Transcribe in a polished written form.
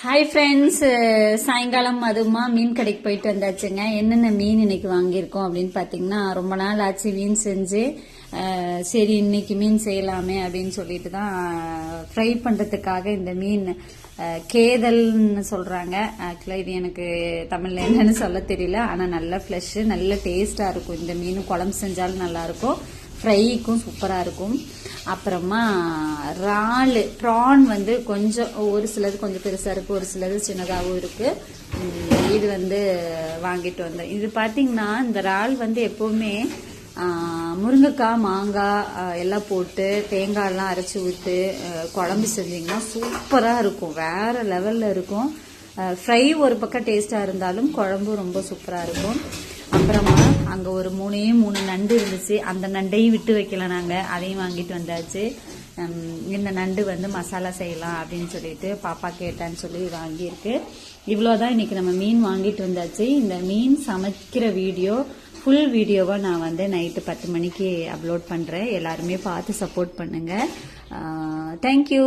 Hi friends, சாயங்காலம் அதுமா மீன் கடைக்கு போயிட்டு வந்தாச்சுங்க. என்னென்ன மீன் இன்னைக்கு வாங்கியிருக்கோம் அப்படின்னு பார்த்தீங்கன்னா, ரொம்ப நாள் ஆச்சு மீன் செஞ்சு. சரி இன்னைக்கு மீன் செய்யலாமே அப்படின்னு சொல்லிட்டு தான் ஃப்ரை பண்ணுறதுக்காக இந்த மீன் கேதல்னு சொல்கிறாங்க. ஆக்சுவலாக இது எனக்கு தமிழில் என்னன்னு சொல்ல தெரியல. ஆனால் நல்ல ஃப்ளஷ்ஷு, நல்ல டேஸ்ட்டாக இருக்கும். இந்த மீன் குழம்பு செஞ்சாலும் நல்லாயிருக்கும், ஃப்ரைக்கும் சூப்பராக இருக்கும். அப்புறமா ப்ரான் வந்து கொஞ்சம் ஒரு சிலது கொஞ்சம் பெருசாக இருக்குது, ஒரு சிலது சின்னதாகவும் இருக்குது. இது வந்து வாங்கிட்டு வந்தேன். இது பார்த்தீங்கன்னா இந்த இறால் வந்து எப்போவுமே முருங்கைக்காய் மாங்காய் எல்லாம் போட்டு தேங்காயெல்லாம் அரைச்சி ஊற்றி குழம்பு செஞ்சிங்கன்னா சூப்பராக இருக்கும், வேறு லெவலில் இருக்கும். ஃப்ரை ஒரு பக்கம் டேஸ்ட்டாக இருந்தாலும் குழம்பு ரொம்ப சூப்பராக இருக்கும். அப்புறமா அங்கே ஒரு மூணு நண்டு இருந்துச்சு. அந்த நண்டையும் விட்டு வைக்கல, நாங்கள் அதையும் வாங்கிட்டு வந்தாச்சு. இந்த நண்டு வந்து மசாலா செய்யலாம் அப்படின்னு சொல்லிட்டு பாப்பா கேட்டான்னு சொல்லி வாங்கியிருக்கு. இவ்வளோதான் இன்னைக்கு நம்ம மீன் வாங்கிட்டு வந்தாச்சு. இந்த மீன் சமைக்கிற ஃபுல் வீடியோவாக நான் வந்து நைட்டு 10 மணிக்கு அப்லோட் பண்ணுறேன். எல்லாருமே பார்த்து சப்போர்ட் பண்ணுங்கள். தேங்க்யூ.